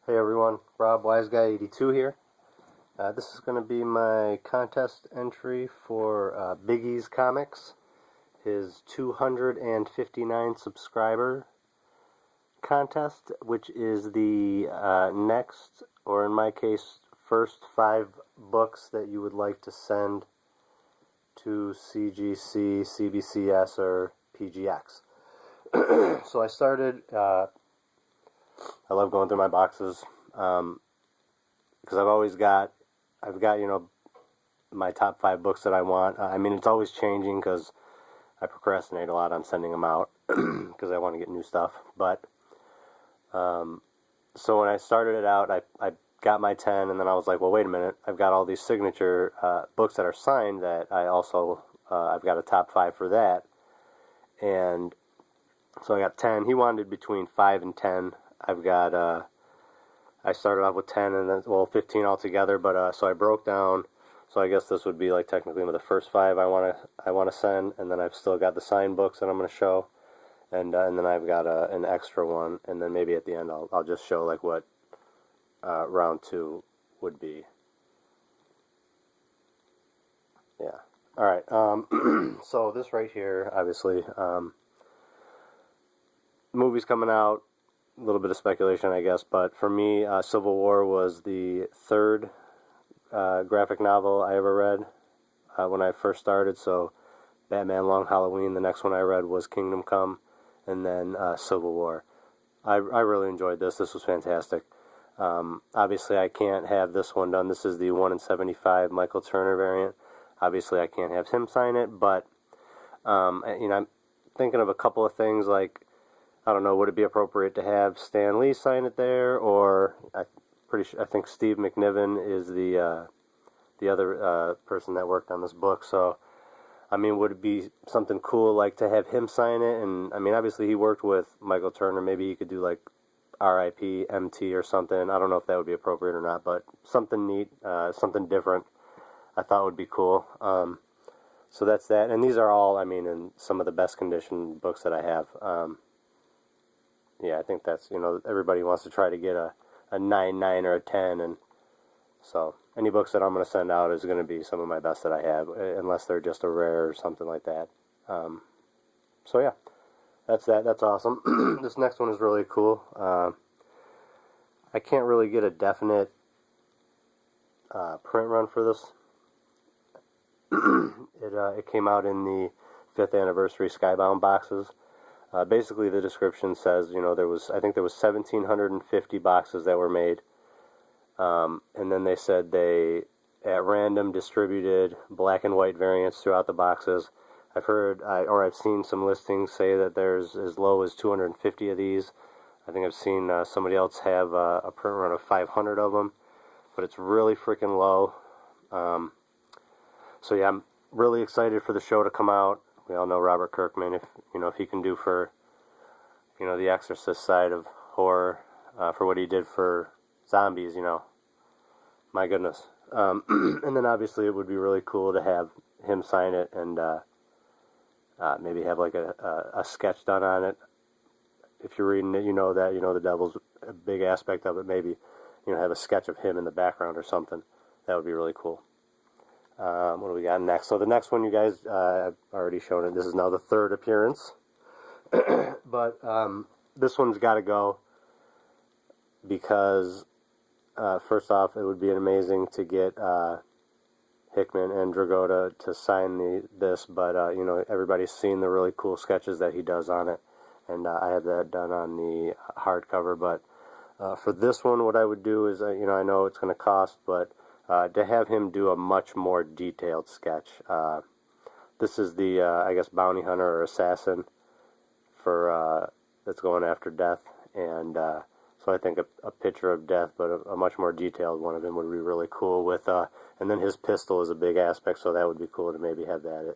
Hey everyone, Rob Wise Guy 82 here. This is going to be my contest entry for Bigeez Comics, his 259 subscriber contest, which is the next, or in my case, first 5 books that you would like to send to CGC, CBCS, or PGX. So I started. I love going through my boxes because I've got my top 5 books that I want. I mean, it's always changing because I procrastinate a lot on sending them out because I want to get new stuff. But so when I started it out, I got my 10, and then I was like, well, wait a minute, I've got all these signature books that are signed that I also I've got a top 5 for that, and so I got 10. He wanted between 5 and 10. I've got, I started off with 10 and then, 15 altogether, but, so I broke down, so I guess this would be like technically the first 5 I want to send, and then I've still got the signed books that I'm going to show, and then I've got an extra one, and then maybe at the end I'll just show like what, round 2 would be. Yeah. Alright, so this right here, obviously, movie's coming out. A little bit of speculation, I guess, but for me, Civil War was the 3rd graphic novel I ever read when I first started. So Batman Long Halloween, the next one I read was Kingdom Come, and then Civil War. I really enjoyed this. This was fantastic. Obviously, I can't have this one done. This is the 1 in 75 Michael Turner variant. Obviously, I can't have him sign it, but I'm thinking of a couple of things like, I don't know, would it be appropriate to have Stan Lee sign it there, or I think Steve McNiven is the other person that worked on this book. So, I mean, would it be something cool like to have him sign it? And I mean, obviously he worked with Michael Turner. Maybe he could do like R.I.P. MT or something. I don't know if that would be appropriate or not, but something neat, something different, I thought would be cool. So that's that. And these are all, I mean, in some of the best condition books that I have. Yeah, I think that's, everybody wants to try to get a 9/9 or a 10, and so any books that I'm going to send out is going to be some of my best that I have, unless they're just a rare or something like that. So yeah, that's that. That's awesome. This next one is really cool. I can't really get a definite print run for this. It came out in the 5th anniversary Skybound boxes. Basically, the description says, I think there was 1,750 boxes that were made, and then they said they, at random, distributed black and white variants throughout the boxes. I've seen some listings say that there's as low as 250 of these. I think I've seen somebody else have a print run of 500 of them, but it's really freaking low. So yeah, I'm really excited for the show to come out. We all know Robert Kirkman, if he can do for, the Exorcist side of horror, for what he did for zombies, my goodness. And then obviously it would be really cool to have him sign it and maybe have like a sketch done on it. If you're reading it, the devil's a big aspect of it. Maybe, have a sketch of him in the background or something. That would be really cool. What do we got next? So the next one, you guys, I've already shown it. This is now the 3rd appearance. But this one's got to go because, first off, it would be amazing to get Hickman and Dragotta to sign this. But, everybody's seen the really cool sketches that he does on it. And I have that done on the hardcover. But for this one, what I would do is, I know it's going to cost, but to have him do a much more detailed sketch. This is the, I guess, bounty hunter or assassin for that's going after Death, and so I think a picture of Death, but a much more detailed one of him would be really cool. With and then his pistol is a big aspect, so that would be cool to maybe have that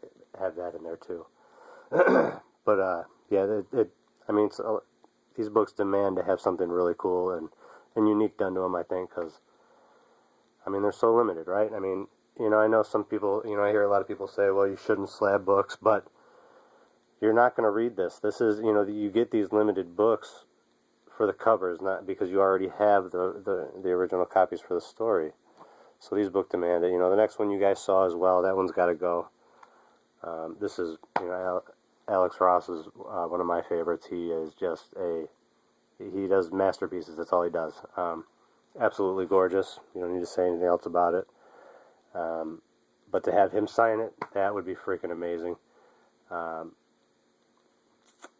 in there too. But yeah, I mean, these books demand to have something really cool and unique done to them, I think, because I mean, they're so limited, right? I mean, I know some people, I hear a lot of people say, well, you shouldn't slab books, but you're not going to read this. This is, you get these limited books for the covers, not because you already have the original copies for the story. So these book demanded. The next one you guys saw as well, that one's got to go. This is, Alex Ross is one of my favorites. He is just he does masterpieces. That's all he does. Absolutely gorgeous. You don't need to say anything else about it. But to have him sign it, that would be freaking amazing. It'd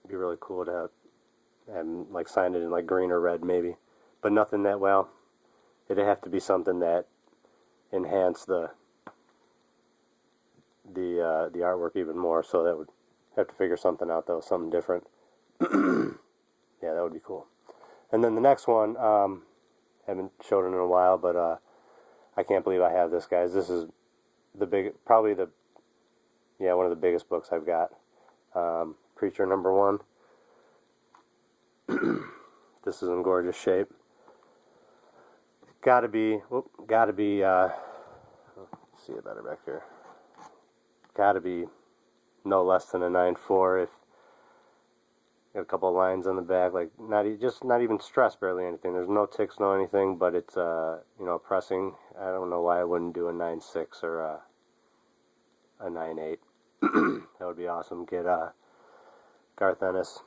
be really cool to have him like sign it in like green or red maybe, but nothing that well. It'd have to be something that enhanced the artwork even more. So that would have to figure something out though, something different. Yeah, that would be cool. And then the next one, haven't showed it in a while, but I can't believe I have this, guys. This is one of the biggest books I've got. Preacher #1. This is in gorgeous shape. Gotta be, see it better back here. Gotta be no less than a 9.4. If got a couple of lines on the back, like not even stressed, barely anything. There's no ticks, no anything, but it's pressing. I don't know why I wouldn't do a 9.6 or a 9.8. That would be awesome. Get Garth Ennis,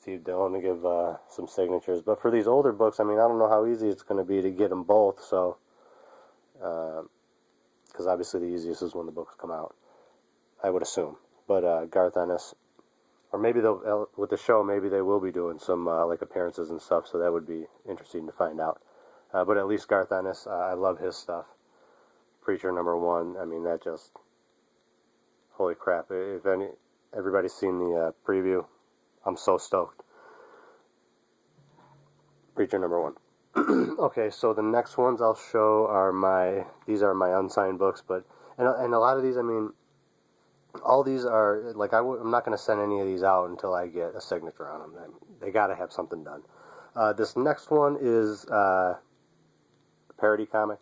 Steve Dillon to give some signatures. But for these older books, I don't know how easy it's going to be to get them both. So, because obviously the easiest is when the books come out, I would assume. But Garth Ennis, or maybe they'll with the show, maybe they will be doing some like appearances and stuff. So that would be interesting to find out. But at least Garth Ennis, I love his stuff. Preacher #1. That just, holy crap! If everybody's seen the preview, I'm so stoked. Preacher #1. Okay, so the next ones I'll show these are my unsigned books, and a lot of these, all these are, like, I'm not going to send any of these out until I get a signature on them. They got to have something done. This next one is a parody comic.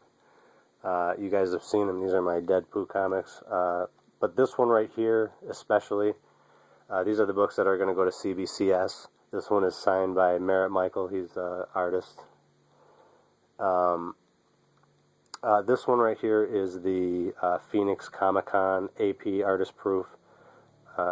You guys have seen them. These are my Deadpool comics. But this one right here, especially, these are the books that are going to go to CBCS. This one is signed by Merritt Michael. He's the artist. This one right here is the Phoenix Comic-Con AP Artist Proof.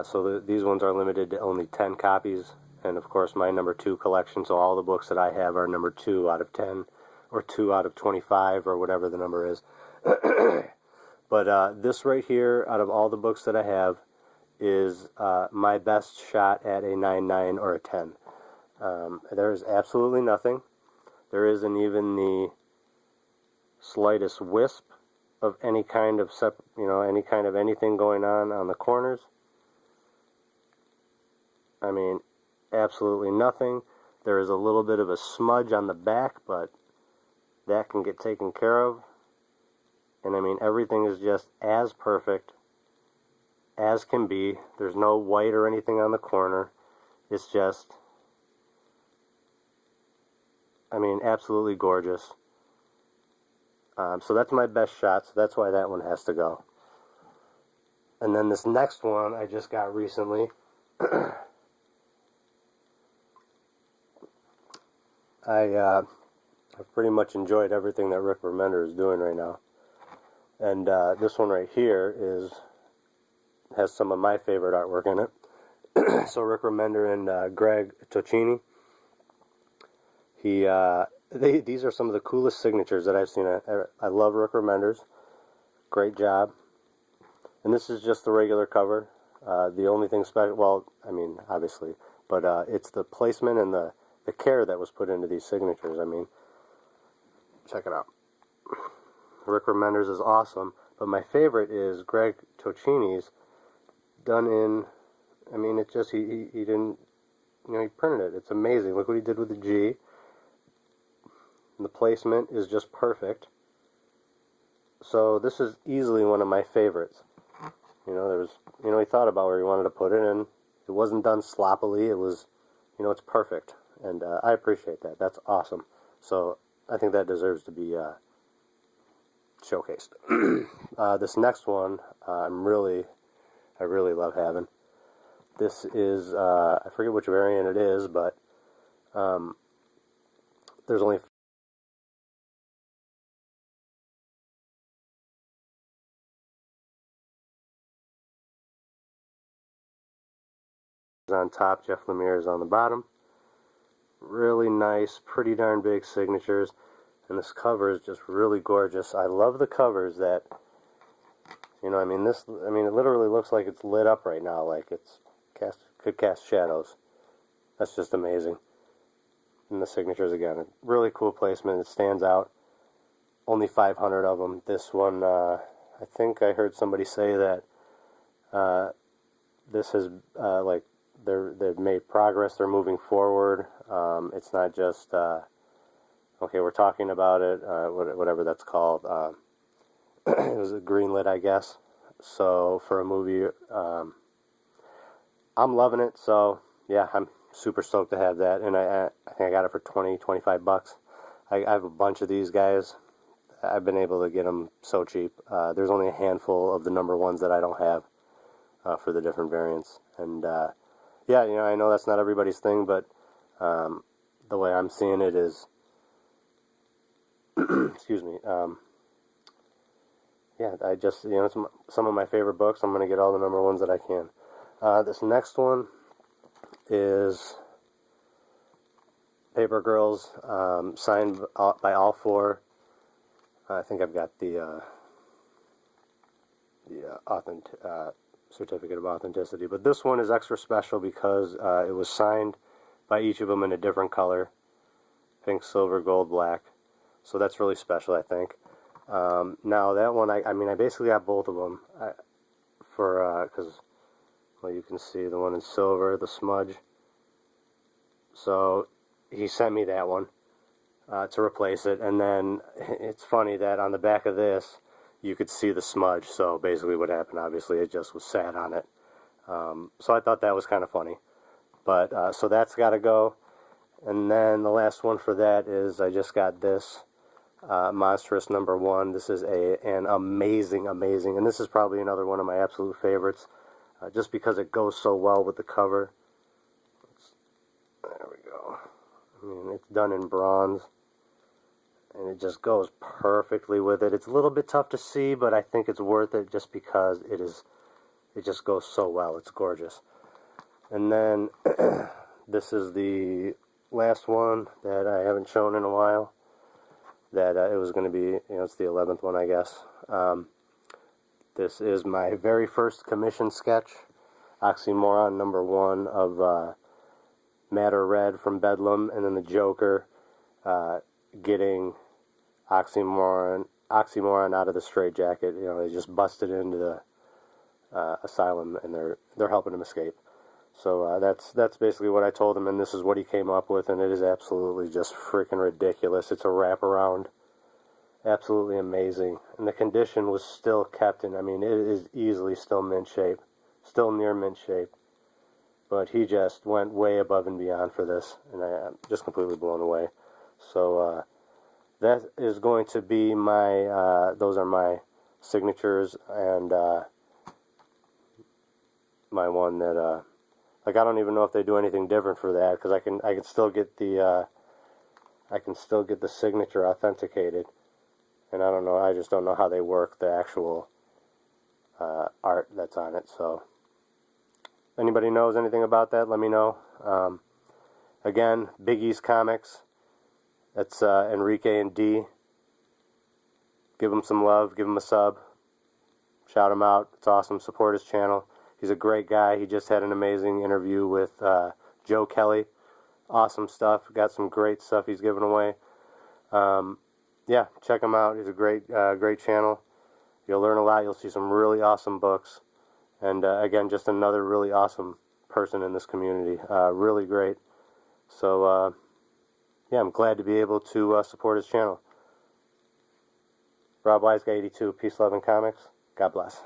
So these ones are limited to only 10 copies. And of course my #2 collection, so all the books that I have are #2 out of 10 or 2 out of 25 or whatever the number is. But this right here, out of all the books that I have, is my best shot at a 9.9 or a 10. There is absolutely nothing. There isn't even the slightest wisp of any kind of any kind of anything going on the corners. Absolutely nothing. There is a little bit of a smudge on the back, but that can get taken care of. And everything is just as perfect as can be. There's no white or anything on the corner. It's just, absolutely gorgeous. So that's my best shot, so that's why that one has to go. And then this next one I just got recently. I've pretty much enjoyed everything that Rick Remender is doing right now. And this one right here has some of my favorite artwork in it. So Rick Remender and Greg Tocchini. These are some of the coolest signatures that I've seen. I love Rick Remender's. Great job. And this is just the regular cover. The only thing special, well, obviously, but it's the placement and the care that was put into these signatures. Check it out. Rick Remender's is awesome, but my favorite is Greg Tocchini's, done in, it just, he didn't, he printed it. It's amazing. Look what he did with the G. And the placement is just perfect. So this is easily one of my favorites. He thought about where he wanted to put it, and it wasn't done sloppily. It was, it's perfect. And I appreciate that. That's awesome. So I think that deserves to be showcased. This next one, I really love having. This is, I forget which variant it is, but there's only on top, Jeff Lemire is on the bottom. Really nice, pretty darn big signatures, and this cover is just really gorgeous. I love the covers that, you know, I mean, it literally looks like it's lit up right now, like it's could cast shadows. That's just amazing. And the signatures again, a really cool placement. It stands out. Only 500 of them. This one, I think I heard somebody say that this has like they've made progress. They're moving forward. It's not just okay, we're talking about it, whatever that's called. It was a greenlit, I guess. So for a movie, I'm loving it. So yeah, I'm super stoked to have that, and I think I got it for 25 bucks. I have a bunch of these guys. I've been able to get them so cheap. There's only a handful of the number ones that I don't have for the different variants, and yeah, you know, I know that's not everybody's thing, but the way I'm seeing it is, excuse me, yeah, I just, you know, it's some of my favorite books. I'm going to get all the number ones that I can. This next one is Paper Girls, signed by all four. I think I've got the certificate of authenticity, but this one is extra special because it was signed by each of them in a different color: pink, silver, gold, black. So that's really special, I think. Now that one, I mean, I basically got both of them because, well, you can see the one in silver, the smudge. So he sent me that one to replace it, and then it's funny that on the back of this you could see the smudge. So basically what happened, obviously, it just was sat on it. So I thought that was kind of funny. But so that's got to go. And then the last one for that is I just got this Monstrous #1. This is an amazing, and this is probably another one of my absolute favorites, just because it goes so well with the cover. There we go. I mean, it's done in bronze, and it just goes perfectly with it. It's a little bit tough to see, but I think it's worth it just because it just goes so well. It's gorgeous. And then this is the last one that I haven't shown in a while. That it was going to be, you know, it's the 11th one, I guess. This is my very first commission sketch, Oxymoron #1 of Matter Red from Bedlam, and then the Joker getting Oxymoron out of the straitjacket. You know, they just busted into the asylum, and they're helping him escape. So that's basically what I told him, and this is what he came up with, and it is absolutely just freaking ridiculous. It's a wraparound, absolutely amazing, and the condition was still kept in. I mean, it is easily still mint shape, still near mint shape, but he just went way above and beyond for this, and I'm just completely blown away. So that is going to be my. Those are my signatures, and my one that. Like, I don't even know if they do anything different for that, because I can still get the signature authenticated, and I don't know, I just don't know how they work the actual art that's on it. So if anybody knows anything about that, let me know. Again, Bigeez Comics. That's Enrique and D. Give him some love, give him a sub, shout him out. It's awesome. Support his channel. He's a great guy. He just had an amazing interview with Joe Kelly. Awesome stuff. Got some great stuff he's giving away. Yeah, check him out. He's a great channel. You'll learn a lot. You'll see some really awesome books. And again, just another really awesome person in this community. Really great. So, yeah, I'm glad to be able to support his channel. Rob Wise Guy 82. Peace, love, and comics. God bless.